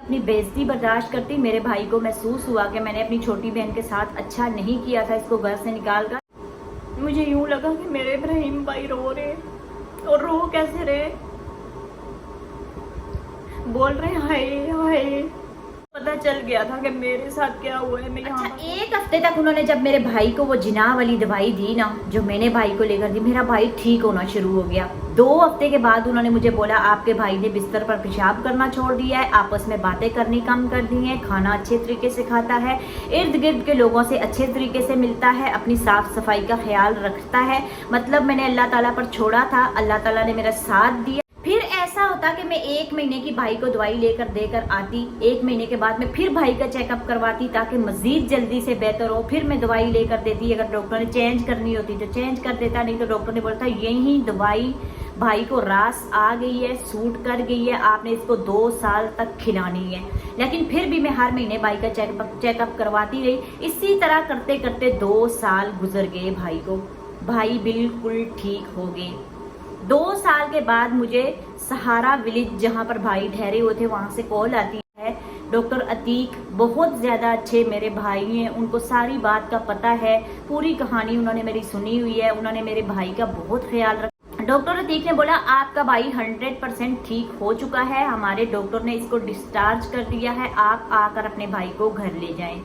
अपनी बेइज्जती बर्दाश्त करती। मेरे भाई को महसूस हुआ कि मैंने अपनी छोटी बहन के साथ अच्छा नहीं किया था इसको घर से निकाल कर। मुझे यूं लगा कि मेरे इब्राहिम भाई रो रहे, और रो कैसे रहे, बोल रहे हाय हाय। पता चल गया था कि मेरे साथ क्या हुआ है। मैं अच्छा, एक हफ्ते तक उन्होंने जब मेरे भाई को वो जिनाह वाली दवाई दी ना, जो मैंने भाई को लेकर दी, मेरा भाई ठीक होना शुरू हो गया। 2 हफ्ते के बाद उन्होंने मुझे बोला आपके भाई ने बिस्तर पर पेशाब करना छोड़ दिया है, आपस में बातें करनी कम कर दी है, खाना अच्छे तरीके से खाता है, इर्द गिर्द के लोगों से अच्छे तरीके से मिलता है, अपनी साफ सफाई का ख्याल रखता है। मतलब मैंने अल्लाह ताला पर छोड़ा था, अल्लाह ताला ने मेरा साथ दिया। फिर ऐसा होता कि मैं 1 महीने की भाई को दवाई लेकर देकर आती, 1 महीने के बाद में फिर भाई का चेकअप करवाती ताकि मजीद जल्दी से बेहतर हो। फिर मैं दवाई लेकर देती, अगर डॉक्टर ने चेंज करनी होती तो चेंज कर देता, नहीं तो डॉक्टर ने बोलता यही दवाई भाई को रास आ गई है, सूट कर गई है, आपने इसको 2 साल तक खिलानी है। लेकिन फिर भी मैं हर महीने भाई का चेकअप करवाती रही। इसी तरह करते करते 2 साल गुजर गए। भाई बिल्कुल ठीक हो गए। 2 साल के बाद मुझे सहारा विलेज जहां पर भाई ठहरे हुए थे वहां से कॉल आती है। डॉक्टर अतीक बहुत ज्यादा अच्छे मेरे भाई हैं, उनको सारी बात का पता है, पूरी कहानी उन्होंने मेरी सुनी हुई है, उन्होंने मेरे भाई का बहुत ख्याल रखा। डॉक्टर अतीक ने बोला आपका भाई 100% ठीक हो चुका है, हमारे डॉक्टर ने इसको डिस्चार्ज कर दिया है, आप आकर अपने भाई को घर ले जाएं।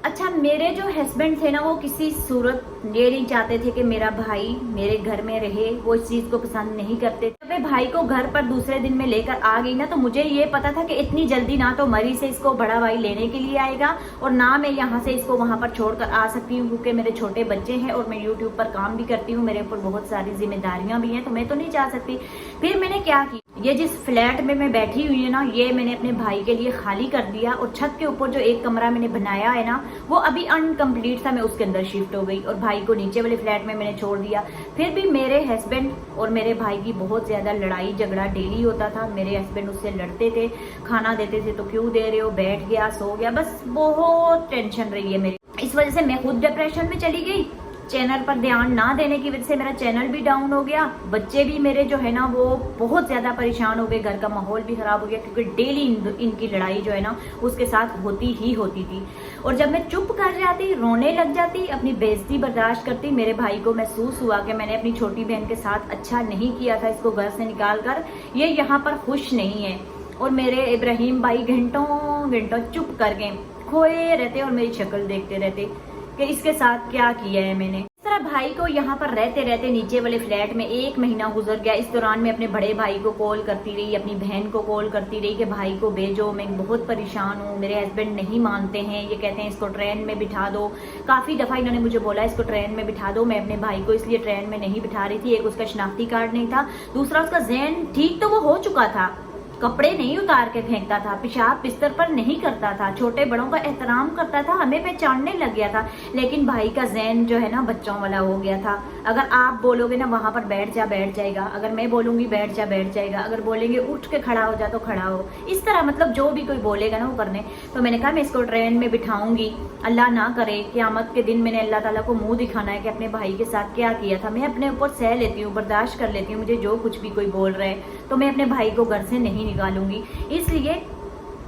अच्छा, मेरे जो हस्बैंड थे ना, वो किसी सूरत ये नहीं चाहते थे कि मेरा भाई मेरे घर में रहे, वो इस चीज को पसंद नहीं करते। जब मैं भाई को घर पर दूसरे दिन में लेकर आ गई ना, तो मुझे ये पता था कि इतनी जल्दी ना तो मरी से इसको बड़ा भाई लेने के लिए आएगा, और ना मैं यहाँ से इसको वहां पर छोड़कर आ सकती हूँ, क्योंकि मेरे छोटे बच्चे हैं और मैं यूट्यूब पर काम भी करती हूँ, मेरे ऊपर बहुत सारी जिम्मेदारियां भी हैं, तो मैं तो नहीं जा सकती। फिर मैंने क्या की, ये जिस फ्लैट में मैं बैठी हुई है ना, ये मैंने अपने भाई के लिए खाली कर दिया, और छत के ऊपर जो एक कमरा मैंने बनाया है ना, वो अभी अनकम्प्लीट था, मैं उसके अंदर शिफ्ट हो गई और भाई को नीचे वाले फ्लैट में मैंने छोड़ दिया। फिर भी मेरे हस्बैंड और मेरे भाई की बहुत ज्यादा लड़ाई झगड़ा डेली होता था। मेरे हस्बैंड उससे लड़ते थे, खाना देते थे तो क्यों दे रहे हो, बैठ गया सो गया, बस बहुत टेंशन रही है मेरी। इस वजह से मैं खुद डिप्रेशन में चली गई। चैनल पर ध्यान ना देने की वजह से मेरा चैनल भी डाउन हो गया, बच्चे भी मेरे जो है ना वो बहुत ज्यादा परेशान हो गए, घर का माहौल भी खराब हो गया, क्योंकि डेली इनकी लड़ाई जो है ना उसके साथ होती ही होती थी। और जब मैं चुप कर जाती, रोने लग जाती, अपनी बेइज्जती बर्दाश्त करती, मेरे भाई को महसूस हुआ कि मैंने अपनी छोटी बहन के साथ अच्छा नहीं किया था इसको घर से निकाल कर, ये यहाँ पर खुश नहीं है। और मेरे इब्राहिम भाई घंटों घंटों चुप कर गए, खोए रहते और मेरी शक्ल देखते रहते कि इसके साथ क्या किया है मैंने। इस तरह भाई को यहाँ पर रहते रहते नीचे वाले फ्लैट में 1 महीना गुजर गया। इस दौरान मैं अपने बड़े भाई को कॉल करती रही, अपनी बहन को कॉल करती रही कि भाई को भेजो, मैं बहुत परेशान हूँ। मेरे हस्बैंड नहीं मानते हैं, ये कहते हैं इसको ट्रेन में बिठा दो। काफी दफा इन्होंने मुझे बोला इसको ट्रेन में बिठा दो, मैं अपने भाई को इसलिए ट्रेन में नहीं बिठा रही थी। एक उसका शनाख्ती कार्ड नहीं था, दूसरा उसका ज़हन ठीक तो वो हो चुका था, कपड़े नहीं उतार के फेंकता था, पेशाब बिस्तर पर नहीं करता था, छोटे बड़ों का एहतराम करता था, हमें पहचानने लग गया था। लेकिन भाई का ज़हन जो है ना बच्चों वाला हो गया था। अगर आप बोलोगे ना वहां पर बैठ जाएगा, अगर मैं बोलूंगी बैठ जाएगा, अगर बोलेंगे उठ के खड़ा हो जा तो खड़ा हो, इस तरह मतलब जो भी कोई बोलेगा ना वो करने। तो मैंने कहा मैं इसको ट्रेन में बिठाऊंगी, अल्लाह ना करे क़यामत के दिन मैंने अल्लाह ताला को मुंह दिखाना है कि अपने भाई के साथ क्या किया था। मैं अपने ऊपर सह लेती हूँ, बर्दाश्त कर लेती हूँ, मुझे जो कुछ भी कोई बोल रहा है, तो मैं अपने भाई को घर से नहीं निकालूंगी। इसलिए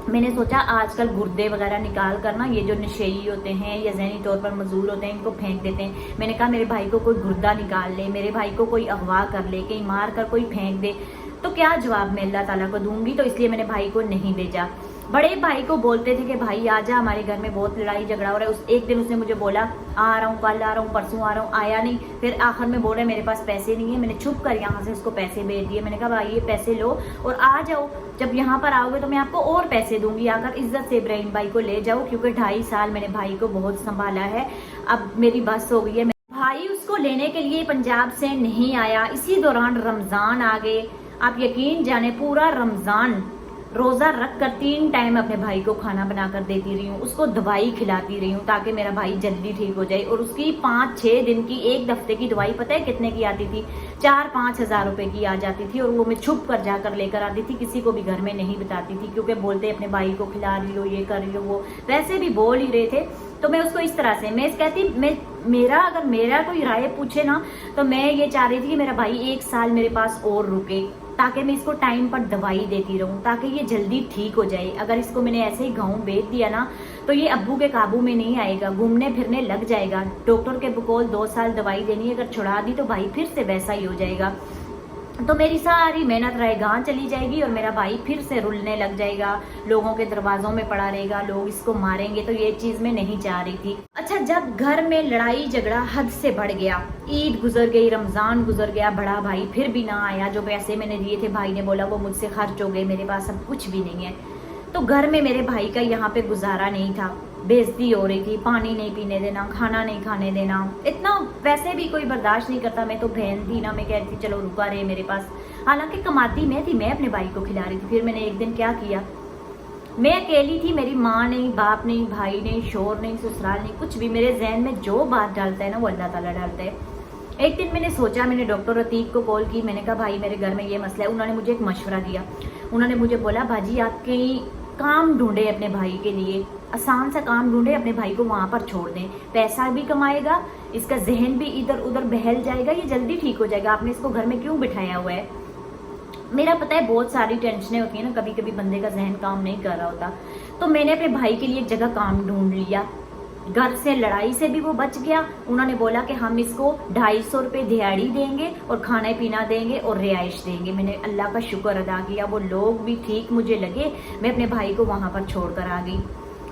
मैंने सोचा आजकल गुर्दे वगैरह निकाल कर ना, ये जो नशेई होते हैं या ज़हनी तौर पर मजबूर होते हैं, इनको फेंक देते हैं। मैंने कहा मेरे भाई को कोई गुर्दा निकाल ले, मेरे भाई को कोई अगवा कर ले, कहीं मार कर कोई फेंक दे, तो क्या जवाब मैं अल्लाह ताला को दूंगी। तो इसलिए मैंने भाई को नहीं भेजा। बड़े भाई को बोलते थे कि भाई आजा, हमारे घर में बहुत लड़ाई झगड़ा हो रहा है। एक दिन उसने मुझे बोला आ रहा हूँ, कल आ रहा हूँ, परसों आ रहा हूँ, आया नहीं। फिर आखिर में बोल रहे मेरे पास पैसे नहीं है। मैंने छुप कर यहाँ से उसको पैसे भेज दिए। मैंने कहा भाई ये पैसे लो और आ जाओ, जब यहाँ पर आओगे तो मैं आपको और पैसे दूंगी, आकर इज्जत से इब्राहिम भाई को ले जाओ, क्योंकि 2.5 साल मैंने भाई को बहुत संभाला है, अब मेरी बस हो गई है। भाई उसको लेने के लिए पंजाब से नहीं आया। इसी दौरान रमजान आ गए। आप यकीन जाने पूरा रमजान रोजा रख कर 3 टाइम अपने भाई को खाना बनाकर देती रही हूँ, उसको दवाई खिलाती रही हूँ ताकि मेरा भाई जल्दी ठीक हो जाए। और उसकी 5-6 दिन की, 1 हफ्ते की दवाई पता है कितने की आती थी? 4-5 हज़ार रुपए की आ जाती थी, और वो मैं छुप कर जाकर लेकर आती थी, किसी को भी घर में नहीं बताती थी, क्योंकि बोलते अपने भाई को खिला रही हो, ये कर रही हो, वो वैसे भी बोल ही रहे थे। तो मैं उसको इस तरह से मैं कहती, अगर मेरा कोई राय पूछे ना, तो मैं ये चाह रही थी कि मेरा भाई 1 साल मेरे पास और रुके, ताकि मैं इसको टाइम पर दवाई देती रहूं, ताकि ये जल्दी ठीक हो जाए। अगर इसको मैंने ऐसे ही गाँव भेज दिया ना तो ये अब्बू के काबू में नहीं आएगा, घूमने फिरने लग जाएगा। डॉक्टर के बकौल 2 साल दवाई देनी है, अगर छुड़ा दी तो भाई फिर से वैसा ही हो जाएगा। तो मेरी सारी मेहनत गांव चली जाएगी और मेरा भाई फिर से रुलने लग जाएगा, लोगों के दरवाजों में पड़ा रहेगा, लोग इसको मारेंगे। तो ये चीज मैं नहीं चाह रही थी। अच्छा, जब घर में लड़ाई झगड़ा हद से बढ़ गया, ईद गुजर गई, रमजान गुजर गया, बड़ा भाई फिर भी ना आया। जो पैसे मैंने दिए थे भाई ने बोला वो मुझसे खर्च हो गए, मेरे पास अब कुछ भी नहीं है। तो घर में मेरे भाई का यहाँ पे गुजारा नहीं था, बेइज्जती हो रही थी, पानी नहीं पीने देना, खाना नहीं खाने देना। इतना वैसे भी कोई बर्दाश्त नहीं करता। मैं तो बहन थी ना, मैं कह रही थी चलो रुका रहे मेरे पास, हालांकि कमाती मैं थी, मैं अपने भाई को खिला रही थी। फिर मैंने एक दिन क्या किया, मैं अकेली थी, मेरी माँ नहीं, बाप नहीं, भाई नहीं, शोर नहीं, ससुराल नहीं, कुछ भी। मेरे जहन में जो बात डालता है ना वो अल्लाह ताला डालता है। एक दिन मैंने सोचा, मैंने डॉक्टर अतीक को कॉल की, मैंने कहा भाई मेरे घर में ये मसला है। उन्होंने मुझे एक मशवरा दिया, उन्होंने मुझे बोला बाजी आप कहीं काम ढूंढे अपने भाई के लिए, आसान सा काम ढूंढे, अपने भाई को वहां पर छोड़ दें, पैसा भी कमाएगा, इसका जहन भी इधर उधर बहल जाएगा, ये जल्दी ठीक हो जाएगा। आपने इसको घर में क्यों बिठाया हुआ है? मेरा पता है बहुत सारी टेंशनें होती है ना, कभी कभी बंदे का जहन काम नहीं कर रहा होता। तो मैंने अपने भाई के लिए एक जगह काम ढूंढ लिया, घर से लड़ाई से भी वो बच गया। उन्होंने बोला कि हम इसको 250 रुपये दिहाड़ी देंगे और खाना पीना देंगे और रिहाइश देंगे। मैंने अल्लाह का शुक्र अदा किया, वो लोग भी ठीक मुझे लगे। मैं अपने भाई को वहां पर छोड़कर आ गई।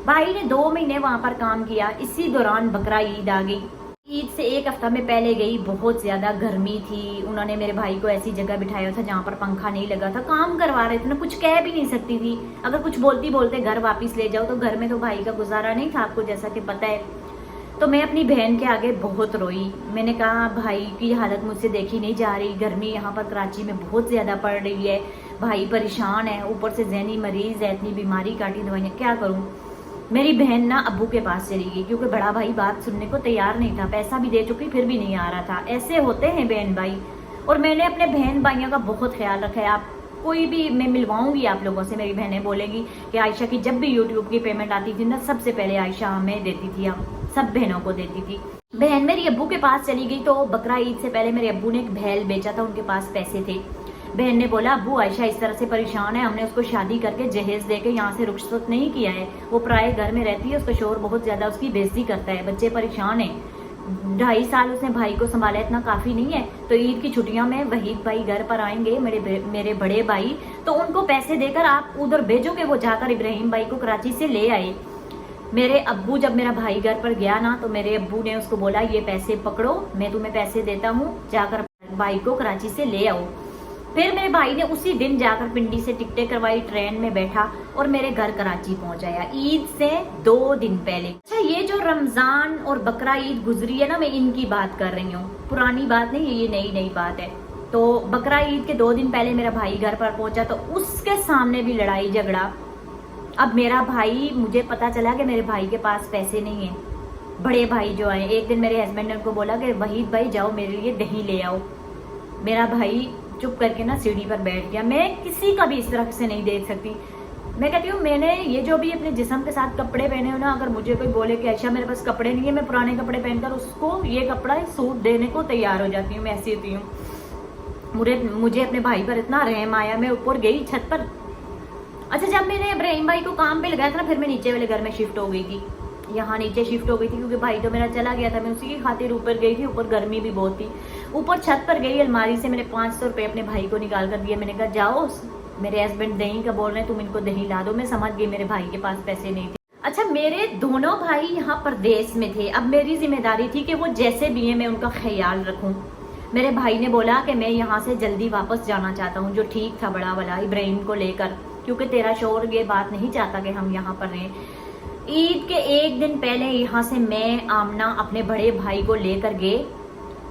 भाई ने 2 महीने वहां पर काम किया। इसी दौरान बकरा ईद आ गई। ईद से 1 हफ्ता में पहले गई, बहुत ज्यादा गर्मी थी। उन्होंने मेरे भाई को ऐसी जगह बिठाया था जहाँ पर पंखा नहीं लगा था, काम करवा रहे थे ना, कुछ कह भी नहीं सकती थी। अगर कुछ बोलते घर वापस ले जाओ, तो घर में तो भाई का गुजारा नहीं था, आपको जैसा कि पता है। तो मैं अपनी बहन के आगे बहुत रोई। मैंने कहा भाई की हालत मुझसे देखी नहीं जा रही, गर्मी यहाँ पर कराची में बहुत ज्यादा पड़ रही है, भाई परेशान है, ऊपर से ज़हनी मरीज है, इतनी बीमारी काटी दवाइयाँ, क्या करूँ? मेरी बहन ना अब्बू के पास चली गई, क्योंकि बड़ा भाई बात सुनने को तैयार नहीं था। पैसा भी दे चुकी फिर भी नहीं आ रहा था। ऐसे होते हैं बहन भाई। और मैंने अपने बहन भाइयों का बहुत ख्याल रखा है। आप कोई भी मैं मिलवाऊंगी आप लोगों से, मेरी बहनें बोलेगी कि आयशा की जब भी यूट्यूब की पेमेंट आती थी ना, सबसे पहले आयशा हमें देती थी, हम सब बहनों को देती थी। बहन मेरी अब्बू के पास चली गई, तो बकरा ईद से पहले मेरे अब्बू ने एक बैल बेचा था, उनके पास पैसे थे। बहन ने बोला अब्बू आयशा इस तरह से परेशान है, हमने उसको शादी करके जहेज देके यहाँ से रुखसत नहीं किया है, वो पराए घर में रहती है, उसका शोर बहुत ज्यादा उसकी बेइज्जती करता है, बच्चे परेशान है, 2.5 साल उसने भाई को संभाला, इतना काफी नहीं है। तो ईद की छुट्टियों में वहीद भाई घर पर आएंगे, मेरे बड़े भाई, तो उनको पैसे देकर आप उधर भेजोगे, वो जाकर इब्राहिम भाई को कराची से ले आए। मेरे अब्बू जब मेरा भाई घर पर गया ना, तो मेरे अब्बू ने उसको बोला ये पैसे पकड़ो, मैं तुम्हें पैसे देता हूँ, जाकर भाई को कराची से ले आओ। फिर मेरे भाई ने उसी दिन जाकर पिंडी से टिकटें करवाई, ट्रेन में बैठा और मेरे घर कराची पहुंचाया ईद से 2 दिन पहले। अच्छा, ये जो रमजान और बकरा ईद गुजरी है ना, मैं इनकी बात कर रही हूँ, पुरानी बात नहीं है, ये नई बात है। तो बकरा ईद के 2 दिन पहले मेरा भाई घर पर पहुंचा, तो उसके सामने भी लड़ाई झगड़ा। अब मेरा भाई, मुझे पता चला कि मेरे भाई के पास पैसे नहीं है। बड़े भाई जो आए, एक दिन मेरे हस्बैंड ने उनको बोला कि वहीद भाई जाओ मेरे लिए दही ले आओ। मेरा भाई चुप करके ना सीढ़ी पर बैठ गया। मैं किसी का भी इस तरह से नहीं देख सकती। मैं कहती हूँ मैंने ये जो भी अपने जिस्म के साथ कपड़े पहने हो ना, अगर मुझे कोई बोले कि अच्छा मेरे पास कपड़े नहीं है, मैं पुराने कपड़े पहनकर उसको ये कपड़ा सूट देने को तैयार हो जाती हूँ। मैं ऐसी होती हूँ। मुझे अपने भाई पर इतना रहम आया, मैं ऊपर गई छत पर। अच्छा, जब मैंने इब्राहिम भाई को काम पे लगाया था ना, फिर मैं नीचे वाले घर में शिफ्ट हो गई थी, यहाँ नीचे शिफ्ट हो गई थी, क्योंकि भाई तो मेरा चला गया था। मैं उसी की खातिर ऊपर गई थी, ऊपर गर्मी भी बहुत थी। ऊपर छत पर गई, अलमारी से मैंने 500 रुपये अपने भाई को निकाल कर दिया। मैंने कहा जाओ, मेरे हस्बैंड दही का बोल रहे हैं, तुम इनको दही ला दो। मैं समझ गई मेरे भाई के पास पैसे नहीं थे। अच्छा, मेरे दोनों भाई यहाँ परदेश में थे। अब मेरी जिम्मेदारी थी कि वो जैसे भी है मैं उनका ख्याल रखूँ। मेरे भाई ने बोला कि मैं यहाँ से जल्दी वापस जाना चाहता हूँ, जो ठीक था बड़ा वाला इब्राहिम को लेकर, क्योंकि तेरा शोर ये बात नहीं चाहता कि हम यहाँ पर रहें। ईद के 1 दिन पहले यहाँ से मैं आमना अपने बड़े भाई को लेकर गए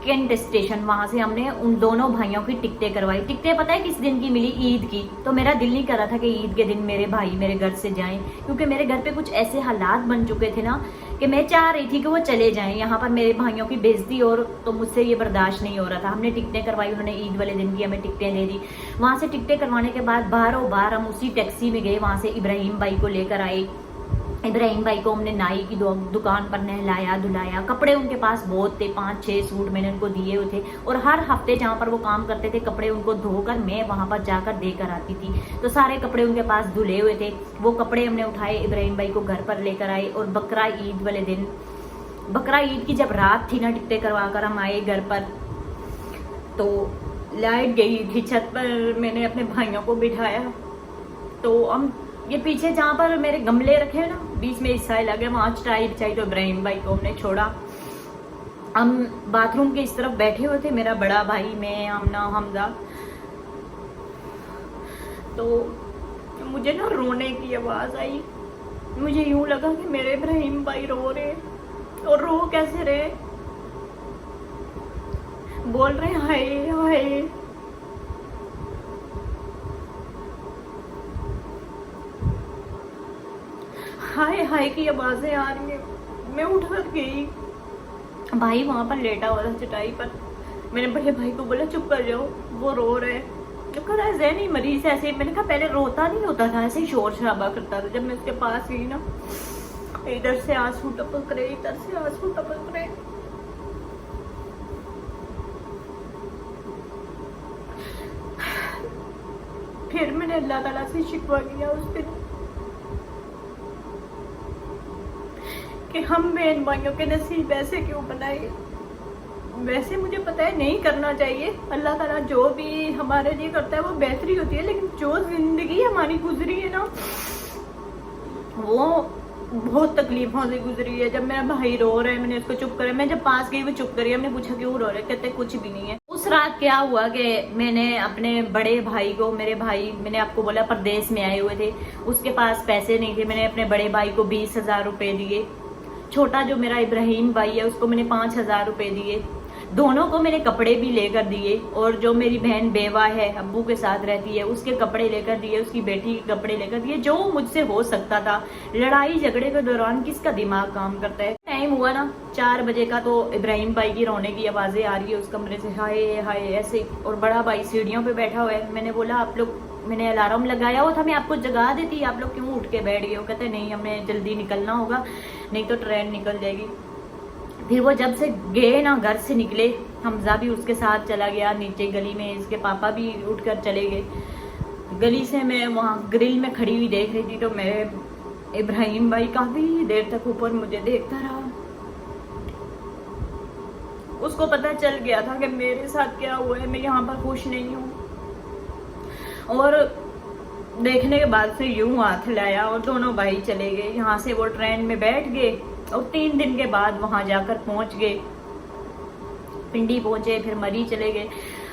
कैंट स्टेशन। वहां से हमने उन दोनों भाइयों की टिकटें करवाई। टिकटें पता है किस दिन की मिली? ईद की। तो मेरा दिल नहीं कर रहा था कि ईद के दिन मेरे भाई मेरे घर से जाएं, क्योंकि मेरे घर पे कुछ ऐसे हालात बन चुके थे ना कि मैं चाह रही थी कि वो चले जाएं। यहाँ पर मेरे भाइयों की बेइज्जती और तो मुझसे ये बर्दाश्त नहीं हो रहा था। हमने टिकटें करवाई, उन्होंने ईद वाले दिन की हमें टिकटें दे दी। वहां से टिकटें करवाने के बाद बार हम उसी टैक्सी में गए, वहां से इब्राहिम भाई को लेकर आए। इब्राहिम भाई को हमने नाई की दुकान पर नहलाया धुलाया, कपड़े उनके पास बहुत थे, 5-6 सूट मैंने उनको दिए हुए थे, और हर हफ्ते जहाँ पर वो काम करते थे कपड़े उनको धोकर मैं वहाँ पर जाकर देकर आती थी। तो सारे कपड़े उनके पास धुले हुए थे, वो कपड़े हमने उठाए, इब्राहिम भाई को घर पर लेकर आए। और बकरा ईद वाले दिन, बकरा ईद की जब रात थी ना, टिकटे करवा कर हम आए घर पर, तो लाइट गई थी छत पर, मैंने अपने भाइयों को बिठाया। तो हम ये पीछे जहाँ पर मेरे गमले रखे हैं ना, बीच में हिस्सा लगे, वहाँ चटाई बिछाई, तो इब्राहिम भाई को हमने छोड़ा। हम बाथरूम के इस तरफ बैठे हुए थे, मेरा बड़ा भाई, मैं, आमना, हमजा। तो मुझे ना रोने की आवाज़ आई, मुझे यूं लगा कि मेरे इब्राहिम भाई रो रहे, और रो कैसे रहे, बोल रहे हाय हाय। हाय हाय की आवाजें आ रही है। मैं उठ कर गई, भाई वहां पर लेटा हुआ था चटाई पर। मैंने बड़े भाई को बोला चुप कर जाओ, वो रो रहे। तो कह रहा है ज़हनी मरीज ऐसे। मैंने कहा पहले रोता नहीं होता था, ऐसे ही शोर शराबा करता था। जब मैं उसके पास गई ना, इधर से आंसू टपक रहे, इधर से आंसू टपक रहे। फिर मैंने अल्लाह ताला से शिकवा किया उस दिन कि हम बहन भाइयों के नसीब ऐसे क्यों बनाए। वैसे मुझे पता है नहीं करना चाहिए, अल्लाह ताला जो भी हमारे लिए करता है वो बेहतरी होती है, लेकिन जो जिंदगी हमारी गुजरी है ना, वो बहुत तकलीफों से गुजरी है। जब मेरा भाई रो रहा है, मैंने उसको चुप करा। मैं जब पास गई वो चुप करी। हमने पूछा क्यों रो रहे, कहते कुछ भी नहीं है। उस रात क्या हुआ कि मैंने अपने बड़े भाई को, मेरे भाई मैंने आपको बोला परदेश में आए हुए थे, उसके पास पैसे नहीं थे। मैंने अपने बड़े भाई को 20,000 रुपए दिए। छोटा जो मेरा इब्राहिम भाई है उसको मैंने 5,000 रुपए दिए। दोनों को मैंने कपड़े भी लेकर दिए। और जो मेरी बहन बेवा है, अब्बू के साथ रहती है, उसके कपड़े लेकर दिए, उसकी बेटी के कपड़े लेकर दिए, जो मुझसे हो सकता था। लड़ाई झगड़े के दौरान किसका दिमाग काम करता है। टाइम हुआ ना 4 बजे का, तो इब्राहिम भाई की रोने की आवाजें आ रही है उस कमरे से, हाय हाय ऐसे। और बड़ा भाई सीढ़ियों पे बैठा हुआ है। मैंने बोला आप लोग, मैंने अलार्म लगाया हुआ था, मैं आपको जगा देती, आप लोग क्यों उठ के बैठ गए हो। कहते नहीं हमें जल्दी निकलना होगा, नहीं तो ट्रेन निकल जाएगी। फिर वो जब से गए ना, घर से निकले, हमजा भी उसके साथ चला गया नीचे गली में, इसके पापा भी उठकर चले गए। गली से मैं वहाँ ग्रिल में खड़ी हुई देख रही थी, तो मेरे इब्राहिम भाई काफी देर तक ऊपर मुझे देखता रहा। उसको पता चल गया था कि मेरे साथ क्या हुआ है, मैं यहाँ पर खुश नहीं हूँ। और देखने के बाद से यूं हाथ लाया और दोनों भाई चले गए। यहाँ से वो ट्रेन में बैठ गए और 3 दिन के बाद वहां जाकर पहुंच गए, पिंडी पहुंचे, फिर मरी चले गए।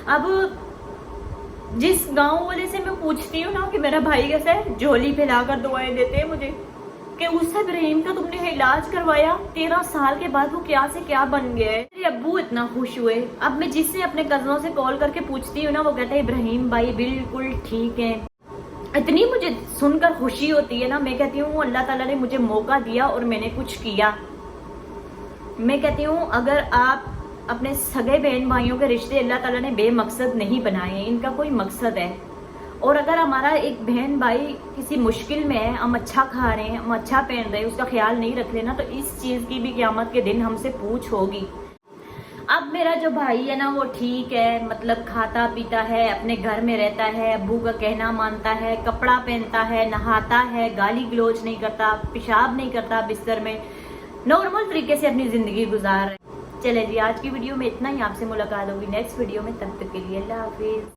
अब जिस गांव वाले से मैं पूछती हूँ ना कि मेरा भाई कैसा है, झोली फैलाकर दुआएं देते हैं मुझे कि उससे इब्राहिम का तुमने इलाज करवाया, 13 साल के बाद वो क्या से क्या बन गया है। मेरे अब्बू इतना खुश हुए। अब मैं जिससे अपने कजनों से कॉल करके पूछती हूँ ना, वो कहते हैं इब्राहिम भाई बिल्कुल ठीक है। इतनी मुझे सुनकर खुशी होती है ना, मैं कहती हूँ अल्लाह ताला ने मुझे मौका दिया और मैंने कुछ किया। मैं कहती हूँ अगर आप अपने सगे बहन भाइयों के रिश्ते अल्लाह ताला ने बेमकसद नहीं बनाए, इनका कोई मकसद है। और अगर हमारा एक बहन भाई किसी मुश्किल में है, हम अच्छा खा रहे हैं, हम अच्छा पहन रहे हैं, उसका ख्याल नहीं रख रहे ना, तो इस चीज की भी क़यामत के दिन हमसे पूछ होगी। अब मेरा जो भाई है ना वो ठीक है, मतलब खाता पीता है, अपने घर में रहता है, अब्बू का कहना मानता है, कपड़ा पहनता है, नहाता है, गाली गलोच नहीं करता, पेशाब नहीं करता बिस्तर में, नॉर्मल तरीके से अपनी जिंदगी गुजार रहे। चले जी आज की वीडियो में इतना ही। आपसे मुलाकात होगी नेक्स्ट वीडियो में, तब तक के लिए अल्लाह हाफिज।